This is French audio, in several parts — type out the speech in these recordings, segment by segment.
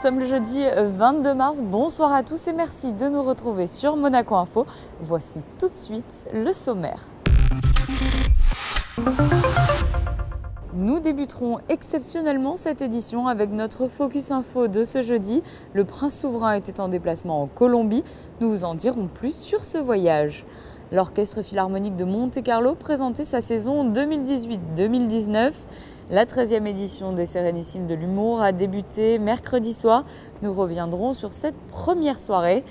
sommes le jeudi 22 mars. Bonsoir à tous et merci de nous retrouver sur Monaco Info. Voici tout de suite le sommaire. Nous débuterons exceptionnellement cette édition avec notre Focus Info de ce jeudi. Le prince souverain était en déplacement en Colombie. Nous vous en dirons plus sur ce voyage. L'Orchestre Philharmonique de Monte-Carlo présentait sa saison 2018-2019. La 13e édition des Sérénissimes de l'Humour a débuté mercredi soir. Nous reviendrons sur cette première soirée.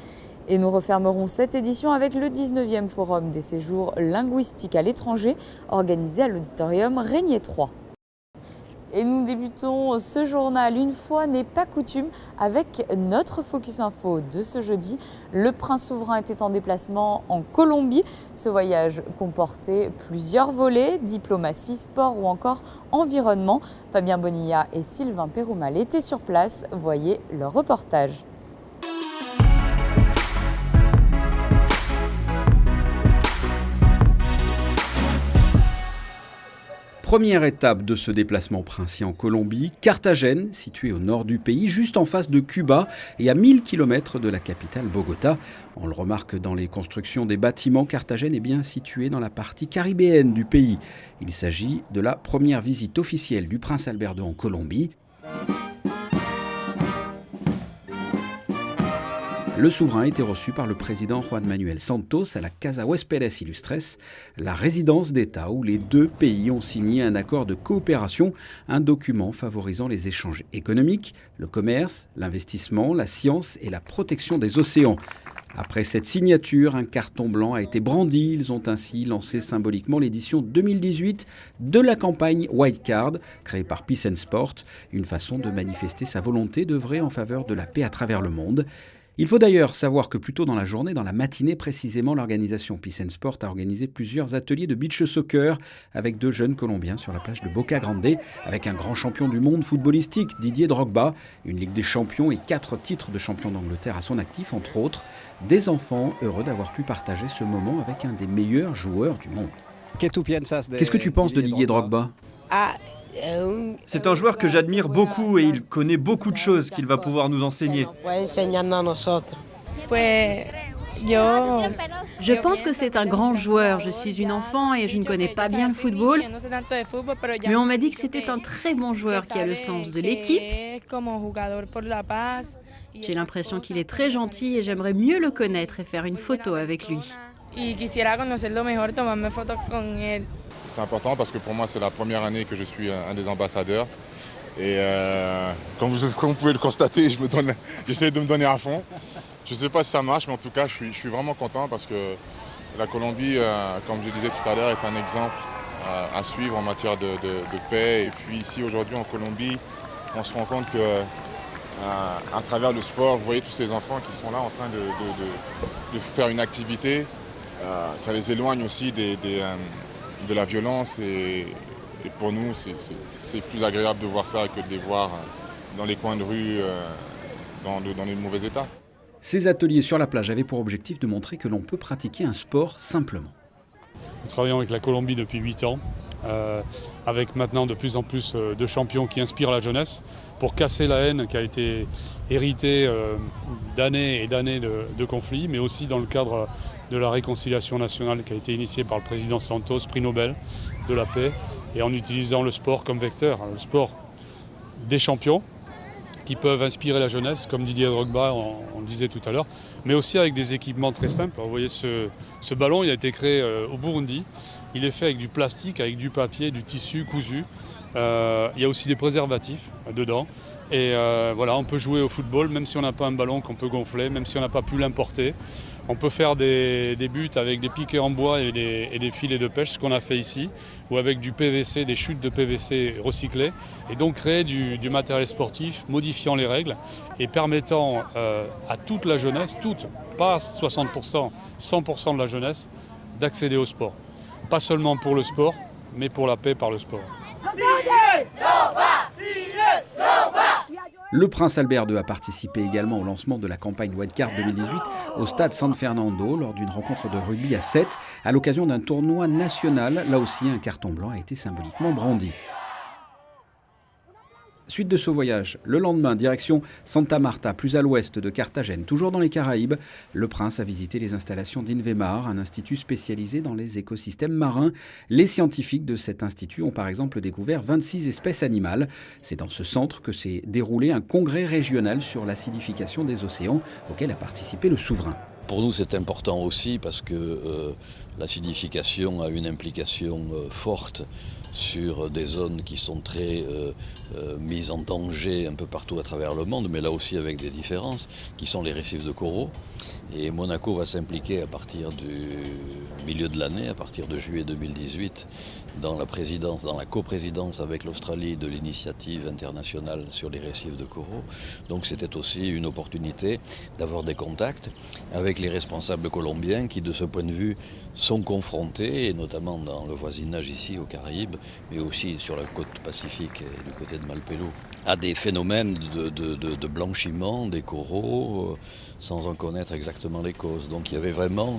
Et nous refermerons cette édition avec le 19e Forum des séjours linguistiques à l'étranger, organisé à l'auditorium Régnier 3. Et nous débutons ce journal, une fois n'est pas coutume, avec notre Focus Info de ce jeudi. Le prince souverain était en déplacement en Colombie. Ce voyage comportait plusieurs volets, diplomatie, sport ou encore environnement. Fabien Bonilla et Sylvain Péroumal étaient sur place. Voyez leur reportage. Première étape de ce déplacement princier en Colombie, Carthagène, située au nord du pays, juste en face de Cuba et à 1000 km de la capitale Bogota. On le remarque dans les constructions des bâtiments, Carthagène est bien située dans la partie caribéenne du pays. Il s'agit de la première visite officielle du prince Albert II en Colombie. Le souverain a été reçu par le président Juan Manuel Santos à la Casa Huéspedes Ilustres, la résidence d'État où les deux pays ont signé un accord de coopération, un document favorisant les échanges économiques, le commerce, l'investissement, la science et la protection des océans. Après cette signature, un carton blanc a été brandi. Ils ont ainsi lancé symboliquement l'édition 2018 de la campagne White Card, créée par Peace and Sport, une façon de manifester sa volonté d'œuvrer en faveur de la paix à travers le monde. Il faut d'ailleurs savoir que plus tôt dans la journée, dans la matinée précisément, l'organisation Peace and Sport a organisé plusieurs ateliers de beach soccer avec deux jeunes Colombiens sur la plage de Boca Grande, avec un grand champion du monde footballistique, Didier Drogba, une Ligue des champions et 4 titres de champion d'Angleterre à son actif, entre autres. Des enfants heureux d'avoir pu partager ce moment avec un des meilleurs joueurs du monde. Qu'est-ce que tu penses de Didier Drogba ? C'est un joueur que j'admire beaucoup et il connaît beaucoup de choses qu'il va pouvoir nous enseigner. Je pense que c'est un grand joueur. Je suis une enfant et je ne connais pas bien le football. Mais on m'a dit que c'était un très bon joueur qui a le sens de l'équipe. J'ai l'impression qu'il est très gentil et j'aimerais mieux le connaître et faire une photo avec lui. C'est important parce que pour moi, c'est la première année que je suis un des ambassadeurs. Et comme vous pouvez le constater, j'essaie de me donner à fond. Je ne sais pas si ça marche, mais en tout cas, je suis vraiment content parce que la Colombie, comme je disais tout à l'heure, est un exemple à suivre en matière de paix. Et puis ici, aujourd'hui, en Colombie, on se rend compte qu'à travers le sport, vous voyez tous ces enfants qui sont là en train de faire une activité. Ça les éloigne aussi de la violence et pour nous c'est plus agréable de voir ça que de les voir dans les coins de rue dans de mauvais états. Ces ateliers sur la plage avaient pour objectif de montrer que l'on peut pratiquer un sport simplement. Nous travaillons avec la Colombie depuis 8 ans, avec maintenant de plus en plus de champions qui inspirent la jeunesse pour casser la haine qui a été héritée d'années et d'années de conflits, mais aussi dans le cadre de la réconciliation nationale qui a été initiée par le président Santos, prix Nobel de la paix, et en utilisant le sport comme vecteur, le sport des champions qui peuvent inspirer la jeunesse, comme Didier Drogba, on le disait tout à l'heure, mais aussi avec des équipements très simples. Alors, vous voyez ce ballon, il a été créé au Burundi, il est fait avec du plastique, avec du papier, du tissu cousu, il y a aussi des préservatifs dedans. Et voilà, on peut jouer au football, même si on n'a pas un ballon qu'on peut gonfler, même si on n'a pas pu l'importer. On peut faire des buts avec des piquets en bois et des filets de pêche, ce qu'on a fait ici, ou avec du PVC, des chutes de PVC recyclées, et donc créer du matériel sportif, modifiant les règles et permettant à toute la jeunesse, pas 60%, 100% de la jeunesse, d'accéder au sport. Pas seulement pour le sport, mais pour la paix par le sport. Le prince Albert II a participé également au lancement de la campagne White Card 2018 au stade San Fernando lors d'une rencontre de rugby à 7 à l'occasion d'un tournoi national. Là aussi, un carton blanc a été symboliquement brandi. Suite de ce voyage, le lendemain, direction Santa Marta, plus à l'ouest de Carthagène, toujours dans les Caraïbes. Le prince a visité les installations d'Invemar, un institut spécialisé dans les écosystèmes marins. Les scientifiques de cet institut ont par exemple découvert 26 espèces animales. C'est dans ce centre que s'est déroulé un congrès régional sur l'acidification des océans, auquel a participé le souverain. Pour nous, c'est important aussi parce que l'acidification a une implication forte sur des zones qui sont très mises en danger un peu partout à travers le monde, mais là aussi avec des différences, qui sont les récifs de coraux. Et Monaco va s'impliquer à partir du milieu de l'année, à partir de juillet 2018, dans la coprésidence avec l'Australie de l'initiative internationale sur les récifs de coraux. Donc c'était aussi une opportunité d'avoir des contacts avec les responsables colombiens qui, de ce point de vue, sont confrontés, et notamment dans le voisinage ici aux Caraïbes, mais aussi sur la côte pacifique et du côté de Malpelo, à des phénomènes de blanchiment des coraux sans en connaître exactement les causes. Donc il y avait vraiment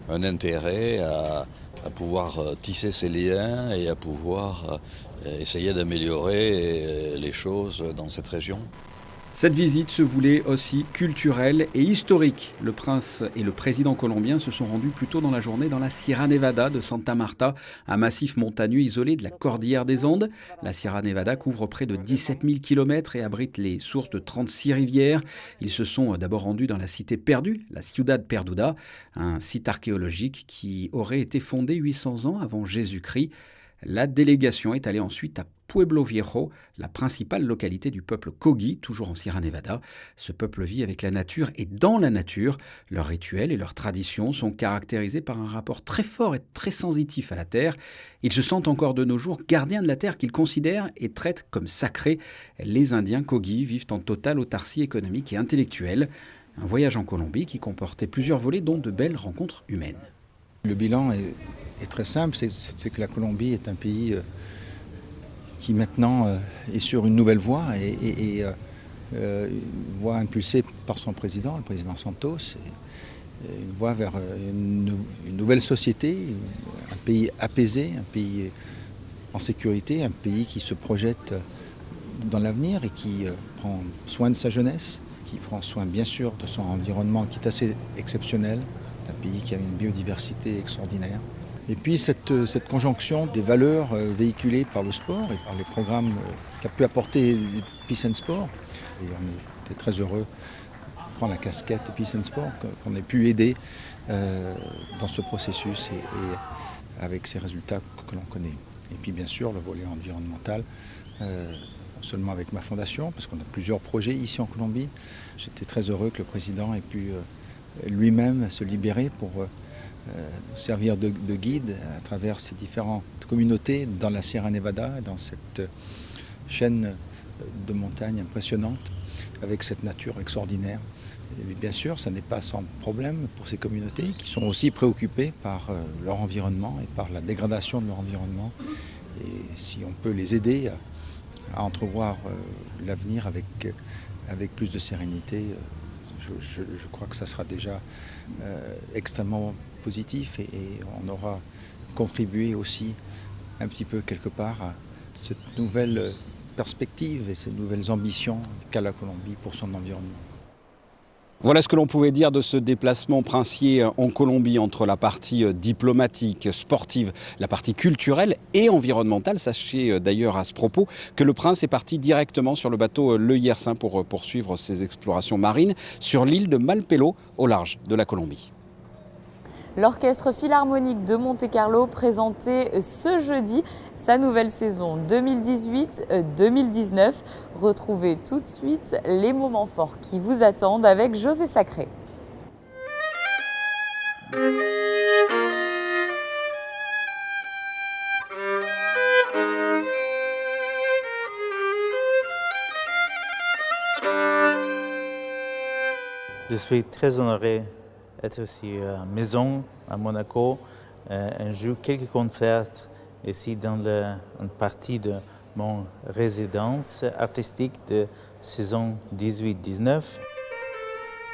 un intérêt à pouvoir tisser ces liens et à pouvoir essayer d'améliorer les choses dans cette région. Cette visite se voulait aussi culturelle et historique. Le prince et le président colombien se sont rendus plus tôt dans la journée dans la Sierra Nevada de Santa Marta, un massif montagneux isolé de la cordillère des Andes. La Sierra Nevada couvre près de 17 000 km et abrite les sources de 36 rivières. Ils se sont d'abord rendus dans la cité perdue, la Ciudad Perduda, un site archéologique qui aurait été fondé 800 ans avant Jésus-Christ. La délégation est allée ensuite à Pueblo Viejo, la principale localité du peuple Kogi, toujours en Sierra Nevada. Ce peuple vit avec la nature et dans la nature. Leurs rituels et leurs traditions sont caractérisés par un rapport très fort et très sensitif à la terre. Ils se sentent encore de nos jours gardiens de la terre qu'ils considèrent et traitent comme sacrée. Les Indiens Kogi vivent en totale autarcie économique et intellectuelle. Un voyage en Colombie qui comportait plusieurs volets, dont de belles rencontres humaines. Le bilan est très simple, c'est que la Colombie est un pays qui maintenant est sur une nouvelle voie et voie impulsée par son président, le président Santos, une voie vers une nouvelle société, un pays apaisé, un pays en sécurité, un pays qui se projette dans l'avenir et qui prend soin de sa jeunesse, qui prend soin bien sûr de son environnement qui est assez exceptionnel. C'est un pays qui a une biodiversité extraordinaire. Et puis cette conjonction des valeurs véhiculées par le sport et par les programmes qu'a pu apporter Peace and Sport. Et on était très heureux de prendre la casquette Peace and Sport, qu'on ait pu aider dans ce processus et avec ces résultats que l'on connaît. Et puis bien sûr le volet environnemental, non seulement avec ma fondation, parce qu'on a plusieurs projets ici en Colombie. J'étais très heureux que le président ait pu lui-même se libérer pour servir de guide à travers ces différentes communautés dans la Sierra Nevada, dans cette chaîne de montagnes impressionnante, avec cette nature extraordinaire. Et bien sûr, ça n'est pas sans problème pour ces communautés qui sont aussi préoccupées par leur environnement et par la dégradation de leur environnement. Et si on peut les aider à entrevoir l'avenir avec plus de sérénité, je crois que ça sera déjà extrêmement positif et on aura contribué aussi un petit peu quelque part à cette nouvelle perspective et ces nouvelles ambitions qu'a la Colombie pour son environnement. Voilà ce que l'on pouvait dire de ce déplacement princier en Colombie entre la partie diplomatique, sportive, la partie culturelle et environnementale. Sachez d'ailleurs à ce propos que le prince est parti directement sur le bateau Le Hiercin pour poursuivre ses explorations marines sur l'île de Malpelo au large de la Colombie. L'Orchestre Philharmonique de Monte-Carlo présentait ce jeudi sa nouvelle saison 2018-2019. Retrouvez tout de suite les moments forts qui vous attendent avec José Sacré. Je suis très honoré d'être ici à la maison, à Monaco. On joue quelques concerts ici dans une partie de mon résidence artistique de saison 18-19.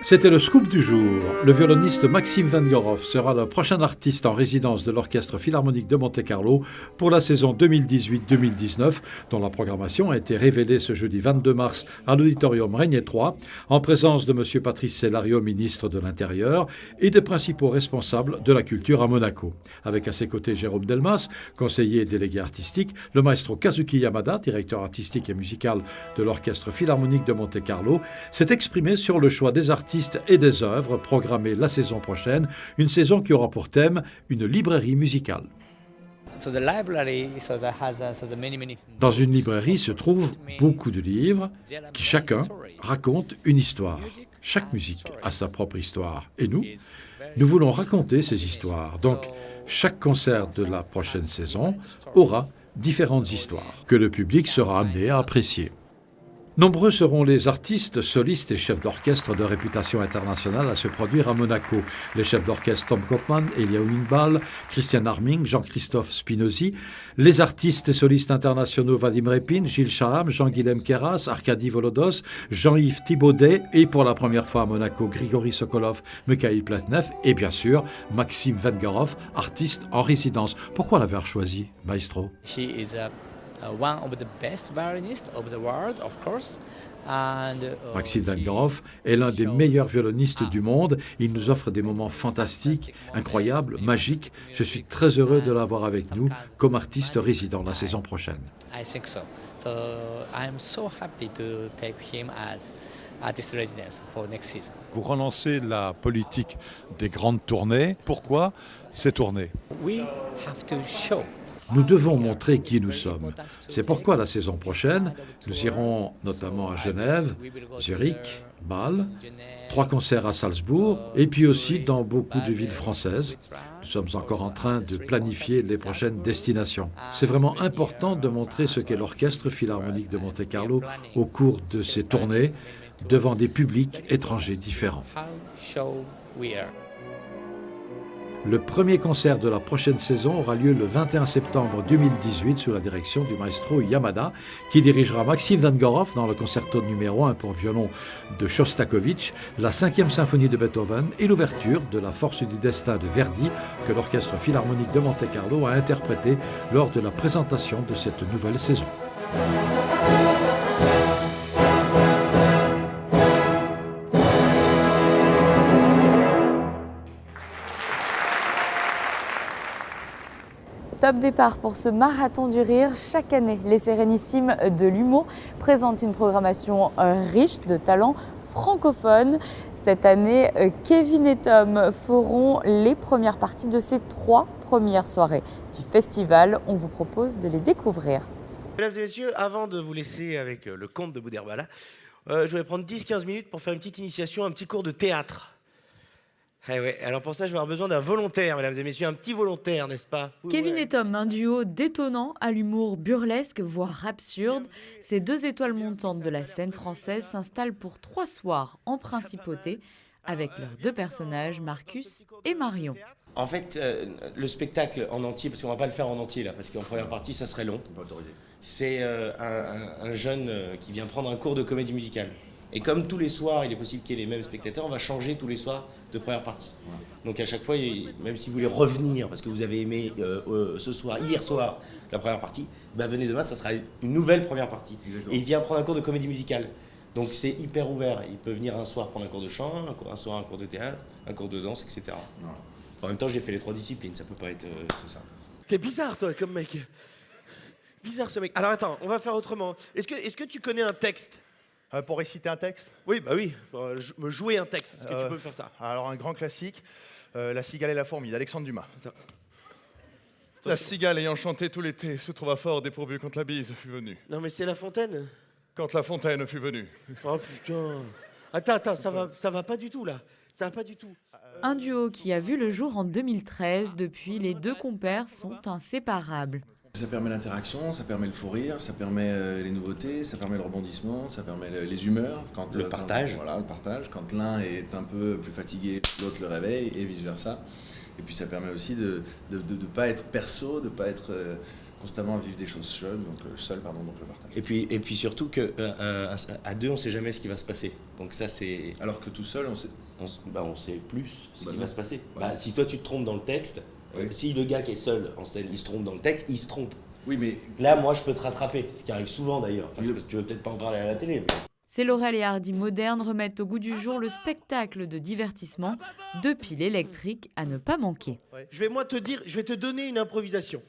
C'était le scoop du jour. Le violoniste Maxime Vengorov sera le prochain artiste en résidence de l'Orchestre Philharmonique de Monte-Carlo pour la saison 2018-2019, dont la programmation a été révélée ce jeudi 22 mars à l'auditorium Régnier 3, en présence de M. Patrice Cellario, ministre de l'Intérieur, et des principaux responsables de la culture à Monaco. Avec à ses côtés Jérôme Delmas, conseiller et délégué artistique, le maestro Kazuki Yamada, directeur artistique et musical de l'Orchestre Philharmonique de Monte-Carlo, s'est exprimé sur le choix des artistes et des œuvres programmées la saison prochaine, une saison qui aura pour thème une librairie musicale. Dans une librairie se trouvent beaucoup de livres qui chacun raconte une histoire. Chaque musique a sa propre histoire. Et nous voulons raconter ces histoires. Donc, chaque concert de la prochaine saison aura différentes histoires que le public sera amené à apprécier. Nombreux seront les artistes, solistes et chefs d'orchestre de réputation internationale à se produire à Monaco. Les chefs d'orchestre Tom Kopman, Elia Winbal, Christian Arming, Jean-Christophe Spinozzi. Les artistes et solistes internationaux Vadim Repin, Gilles Shaham, Jean-Guilhem Keras, Arkady Volodos, Jean-Yves Thibaudet et pour la première fois à Monaco, Grigory Sokolov, Mikhail Platnev et bien sûr Maxime Vengorov, artiste en résidence. Pourquoi l'avoir choisi, maestro? One of the best violinists of the world, of course. Maxime Vengorov est l'un des meilleurs violonistes du monde. Il nous offre des moments fantastiques, incroyables, magiques. Je suis très heureux de l'avoir avec nous comme artiste résident la saison prochaine. I think so. So I am so happy to take him as artist residence for next season. Vous relancez la politique des grandes tournées. Pourquoi ces tournées? We have to show. Nous devons montrer qui nous sommes. C'est pourquoi la saison prochaine, nous irons notamment à Genève, Zurich, Bâle, 3 concerts à Salzbourg et puis aussi dans beaucoup de villes françaises. Nous sommes encore en train de planifier les prochaines destinations. C'est vraiment important de montrer ce qu'est l'Orchestre Philharmonique de Monte-Carlo au cours de ces tournées devant des publics étrangers différents. Le premier concert de la prochaine saison aura lieu le 21 septembre 2018 sous la direction du maestro Yamada, qui dirigera Maxime Vengorov dans le concerto numéro 1 pour violon de Shostakovich, la 5e symphonie de Beethoven et l'ouverture de La Force du Destin de Verdi que l'Orchestre Philharmonique de Monte-Carlo a interprété lors de la présentation de cette nouvelle saison. Top départ pour ce marathon du rire. Chaque année, les Sérénissimes de l'humour présentent une programmation riche de talents francophones. Cette année, Kevin et Tom feront les premières parties de ces 3 premières soirées du festival. On vous propose de les découvrir. Mesdames et messieurs, avant de vous laisser avec le conte de Boudherbala, je vais prendre 10-15 minutes pour faire une petite initiation, un petit cours de théâtre. Eh ouais, alors pour ça, je vais avoir besoin d'un volontaire, mesdames et messieurs, un petit volontaire, n'est-ce pas? Kevin et Tom, un duo détonnant à l'humour burlesque, voire absurde. Ces 2 étoiles montantes de la scène française s'installent pour 3 soirs en principauté avec leurs 2 personnages, Marcus et Marion. En fait, le spectacle en entier, parce qu'on va pas le faire en entier là, parce qu'en première partie, ça serait long. C'est un jeune qui vient prendre un cours de comédie musicale. Et comme tous les soirs, il est possible qu'il y ait les mêmes spectateurs, on va changer tous les soirs de première partie. Donc à chaque fois, même si vous voulez revenir, parce que vous avez aimé hier soir, la première partie, ben venez demain, ça sera une nouvelle première partie. Exactement. Et il vient prendre un cours de comédie musicale. Donc c'est hyper ouvert. Il peut venir un soir prendre un cours de chant, un soir un cours de théâtre, un cours de danse, etc. Ouais. En même temps, j'ai fait les 3 disciplines, ça peut pas être tout ça. T'es bizarre, toi, comme mec. Bizarre, ce mec. Alors attends, on va faire autrement. Est-ce que tu connais un texte? Pour réciter un texte? Oui, bah oui, me jouer un texte. Est-ce que tu peux faire ça? Alors un grand classique, La cigale et la fourmi d'Alexandre Dumas. La cigale ayant chanté tout l'été se trouva fort dépourvue quand la bise fut venue. Non mais c'est La Fontaine. Quand La Fontaine fut venue. Oh putain. Attends, ça va pas du tout là. Ça va pas du tout. Un duo qui a vu le jour en 2013. Depuis, les 2 compères sont inséparables. Ça permet l'interaction, ça permet le fou rire, ça permet les nouveautés, ça permet le rebondissement, ça permet les humeurs. Le partage. Voilà, le partage. Quand l'un est un peu plus fatigué, l'autre le réveille et vice-versa. Et puis ça permet aussi de ne pas être perso, de ne pas être constamment à vivre des choses seul, donc le partage. Et puis surtout qu'à deux, on ne sait jamais ce qui va se passer. Donc ça, c'est... Alors que tout seul, on sait... on sait plus ce qui va se passer. Ouais. Si toi, tu te trompes dans le texte, si le gars qui est seul en scène, il se trompe dans le texte, il se trompe. Oui, mais... Là, moi, je peux te rattraper, ce qui arrive souvent d'ailleurs. Enfin, c'est parce que tu veux peut-être pas en parler à la télé. Mais... Ces Laurel et Hardy modernes remettent au goût du jour le spectacle de divertissement, deux piles électriques à ne pas manquer. Je vais te donner une improvisation.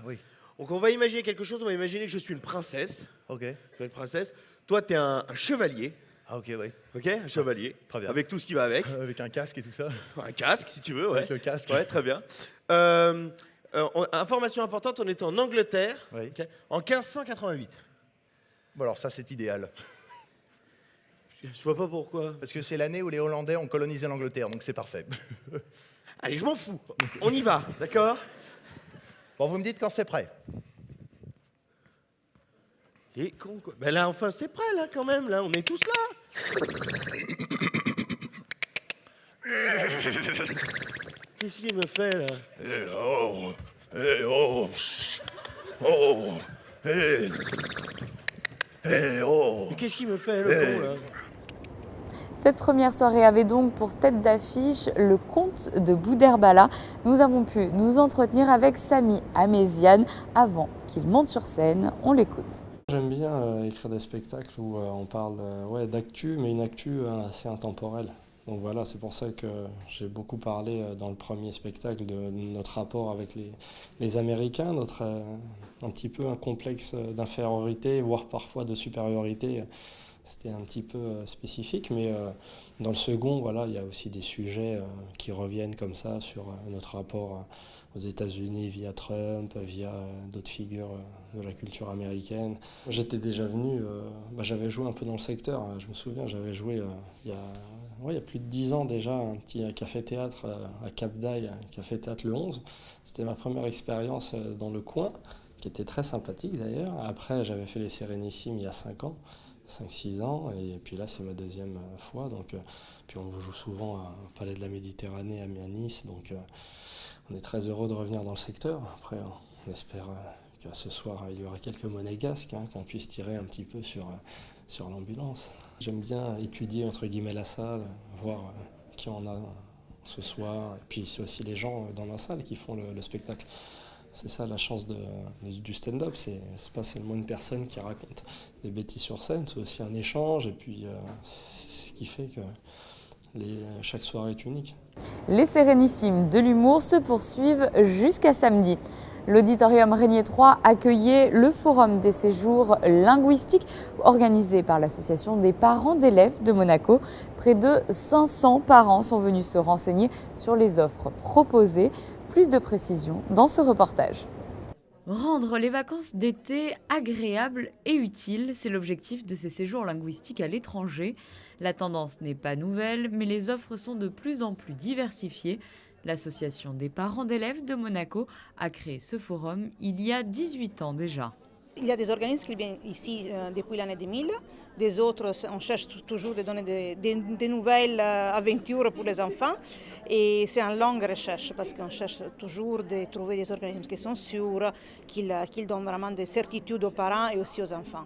Oui. Donc on va imaginer quelque chose, on va imaginer que je suis une princesse. Ok. Je suis une princesse. Toi, tu es un chevalier. Ah ok, oui. Ok, un chevalier. Très bien. Avec tout ce qui va avec. Avec un casque et tout ça. Un casque, si tu veux, ouais. Avec le casque. Ouais, très bien. Information importante, on était en Angleterre, en 1588. Bon alors ça c'est idéal. Je vois pas pourquoi. Parce que c'est l'année où les Hollandais ont colonisé l'Angleterre, donc c'est parfait. Allez, je m'en fous. On y va, d'accord? Bon, vous me dites quand c'est prêt. Il est con, quoi. Ben là, enfin, c'est prêt, là, quand même, là. On est tous là. Qu'est-ce qu'il me fait, là? Mais qu'est-ce qu'il me fait, le con, là? Cette première soirée avait donc pour tête d'affiche le conte de Boudherbala. Nous avons pu nous entretenir avec Samy Améziane avant qu'il monte sur scène. On l'écoute. J'aime bien écrire des spectacles où on parle d'actu, mais une actu assez intemporelle. Donc voilà, c'est pour ça que j'ai beaucoup parlé dans le premier spectacle de notre rapport avec les Américains, un petit peu un complexe d'infériorité, voire parfois de supériorité. C'était un petit peu spécifique, mais dans le second, voilà, il y a aussi des sujets qui reviennent comme ça sur notre rapport aux États-Unis via Trump, via d'autres figures de la culture américaine. J'étais déjà venu, j'avais joué un peu dans le secteur, je me souviens, j'avais joué il y a plus de 10 ans déjà, un petit café-théâtre à Cap d'Aille, un café-théâtre le 11. C'était ma première expérience dans le coin, qui était très sympathique d'ailleurs. Après, j'avais fait les Sérénissimes il y a 5-6 ans, et puis là c'est ma deuxième fois, donc puis on joue souvent au Palais de la Méditerranée à Nice, donc on est très heureux de revenir dans le secteur. Après on espère que ce soir il y aura quelques monégasques, qu'on puisse tirer un petit peu sur l'ambulance. J'aime bien étudier entre guillemets la salle, voir qui on a ce soir, et puis c'est aussi les gens dans la salle qui font le spectacle. C'est ça la chance du stand-up, c'est pas seulement une personne qui raconte des bêtises sur scène, c'est aussi un échange, et puis c'est ce qui fait que chaque soirée est unique. Les Sérénissimes de l'humour se poursuivent jusqu'à samedi. L'Auditorium Régnier 3 accueillait le Forum des séjours linguistiques organisé par l'Association des parents d'élèves de Monaco. Près de 500 parents sont venus se renseigner sur les offres proposées. Plus de précisions dans ce reportage. Rendre les vacances d'été agréables et utiles, c'est l'objectif de ces séjours linguistiques à l'étranger. La tendance n'est pas nouvelle, mais les offres sont de plus en plus diversifiées. L'Association des parents d'élèves de Monaco a créé ce forum il y a 18 ans déjà. Il y a des organismes qui viennent ici depuis l'année 2000, des autres, on cherche toujours de donner des nouvelles aventures pour les enfants, et c'est une longue recherche parce qu'on cherche toujours de trouver des organismes qui sont sûrs, qu'ils donnent vraiment des certitudes aux parents et aussi aux enfants.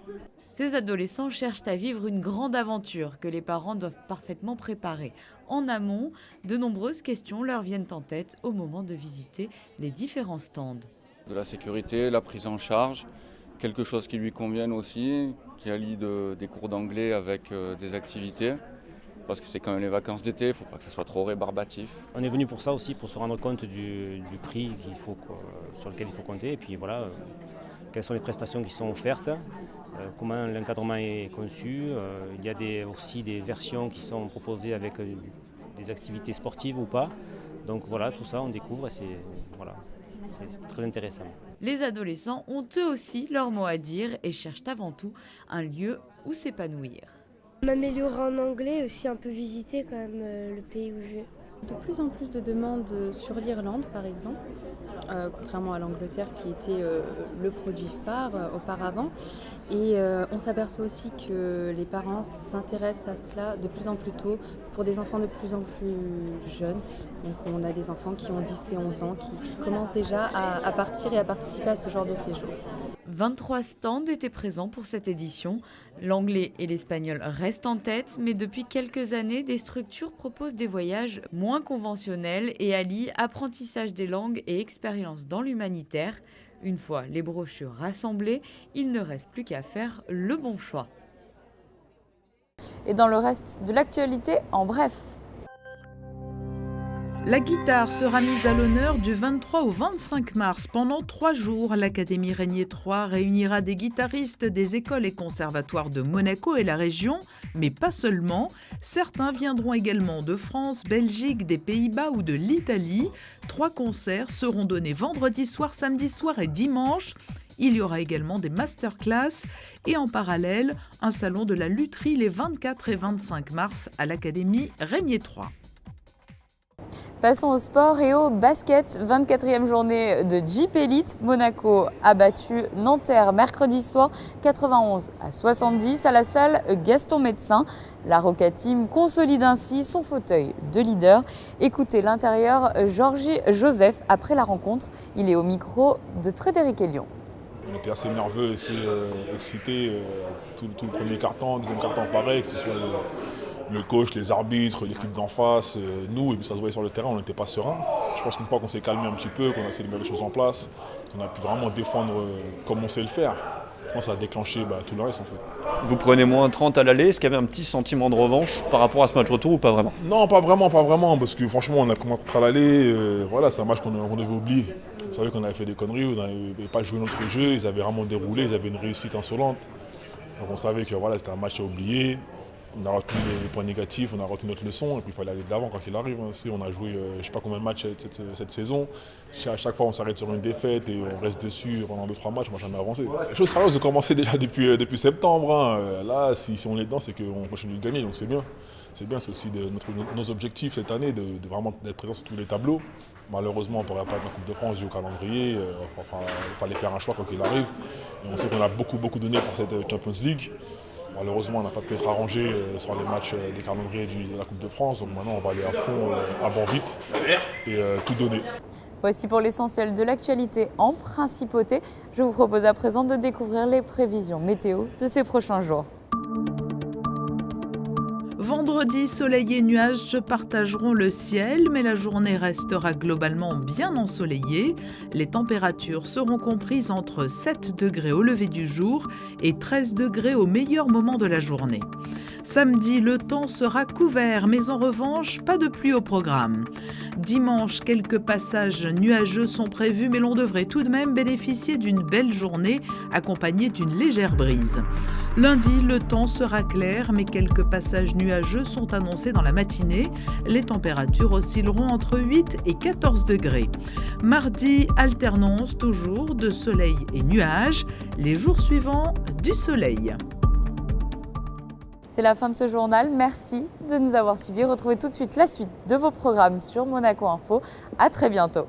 Ces adolescents cherchent à vivre une grande aventure que les parents doivent parfaitement préparer. En amont, de nombreuses questions leur viennent en tête au moment de visiter les différents stands. De la sécurité, la prise en charge, quelque chose qui lui convienne aussi, qui allie des cours d'anglais avec des activités, parce que c'est quand même les vacances d'été, il ne faut pas que ce soit trop rébarbatif. On est venu pour ça aussi, pour se rendre compte du prix sur lequel il faut compter, et puis voilà, quelles sont les prestations qui sont offertes, comment l'encadrement est conçu. Il y a aussi des versions qui sont proposées avec des activités sportives ou pas. Donc voilà, tout ça on découvre et c'est très intéressant. Les adolescents ont eux aussi leur mot à dire et cherchent avant tout un lieu où s'épanouir. M'améliorer en anglais et aussi un peu visiter quand même le pays où je vais. De plus en plus de demandes sur l'Irlande, par exemple, contrairement à l'Angleterre qui était le produit phare auparavant. Et on s'aperçoit aussi que les parents s'intéressent à cela de plus en plus tôt pour des enfants de plus en plus jeunes. Donc on a des enfants qui ont 10 et 11 ans qui commencent déjà à partir et à participer à ce genre de séjour. 23 stands étaient présents pour cette édition. L'anglais et l'espagnol restent en tête, mais depuis quelques années, des structures proposent des voyages moins conventionnels et allient apprentissage des langues et expérience dans l'humanitaire. Une fois les brochures rassemblées, il ne reste plus qu'à faire le bon choix. Et dans le reste de l'actualité, en bref. La guitare sera mise à l'honneur du 23 au 25 mars. Pendant 3 jours, l'Académie Régnier 3 réunira des guitaristes des écoles et conservatoires de Monaco et la région, mais pas seulement. Certains viendront également de France, Belgique, des Pays-Bas ou de l'Italie. 3 concerts seront donnés vendredi soir, samedi soir et dimanche. Il y aura également des masterclass et en parallèle, un salon de la lutherie les 24 et 25 mars à l'Académie Régnier 3. Passons au sport et au basket. 24e journée de Jeep Elite. Monaco a battu Nanterre mercredi soir 91-70 à la salle Gaston Médecin. La Roca Team consolide ainsi son fauteuil de leader. Écoutez l'intérieur Georgie Joseph après la rencontre. Il est au micro de Frédéric Elion. On était assez nerveux, assez excités. Tout le premier carton, deuxième carton pareil, que ce soit le coach, les arbitres, l'équipe d'en face, nous, et puis ça se voyait sur le terrain, on n'était pas serein. Je pense qu'une fois qu'on s'est calmé un petit peu, qu'on a essayé de mettre les choses en place, qu'on a pu vraiment défendre comme on sait le faire, je pense que ça a déclenché tout le reste en fait. Vous prenez moins 30 à l'aller, est-ce qu'il y avait un petit sentiment de revanche par rapport à ce match retour ou pas vraiment? Non, pas vraiment, parce que franchement on a commencé à l'aller, voilà, c'est un match qu'on devait oublier. Vous savez qu'on avait fait des conneries, on n'avait pas joué notre jeu, ils avaient vraiment déroulé, ils avaient une réussite insolente. Donc on savait que voilà, c'était un match à oublier. On a retenu les points négatifs, on a retenu notre leçon et puis il fallait aller de l'avant quand il arrive. On a joué je ne sais pas combien de matchs cette saison. À chaque fois on s'arrête sur une défaite et on reste dessus pendant 2-3 matchs, on n'a jamais avancé. Les choses sérieuses ont commencé déjà depuis septembre. Là, si on est dedans, c'est qu'on continue de gagner, donc c'est bien. C'est bien, c'est aussi nos objectifs cette année, de vraiment être présent sur tous les tableaux. Malheureusement, on ne pourrait pas être en Coupe de France, jouer au calendrier. Il fallait faire un choix quand il arrive. Et on sait qu'on a beaucoup donné pour cette Champions League. Malheureusement, on n'a pas pu être arrangé sur les matchs des calendriers de la Coupe de France. Donc maintenant, on va aller à fond, à bord vite et tout donner. Voici pour l'essentiel de l'actualité en principauté. Je vous propose à présent de découvrir les prévisions météo de ces prochains jours. Vendredi, soleil et nuages se partageront le ciel, mais la journée restera globalement bien ensoleillée. Les températures seront comprises entre 7 degrés au lever du jour et 13 degrés au meilleur moment de la journée. Samedi, le temps sera couvert, mais en revanche, pas de pluie au programme. Dimanche, quelques passages nuageux sont prévus, mais l'on devrait tout de même bénéficier d'une belle journée accompagnée d'une légère brise. Lundi, le temps sera clair, mais quelques passages nuageux sont annoncés dans la matinée. Les températures oscilleront entre 8 et 14 degrés. Mardi, alternance toujours de soleil et nuages. Les jours suivants, du soleil. C'est la fin de ce journal. Merci de nous avoir suivis. Retrouvez tout de suite la suite de vos programmes sur Monaco Info. À très bientôt.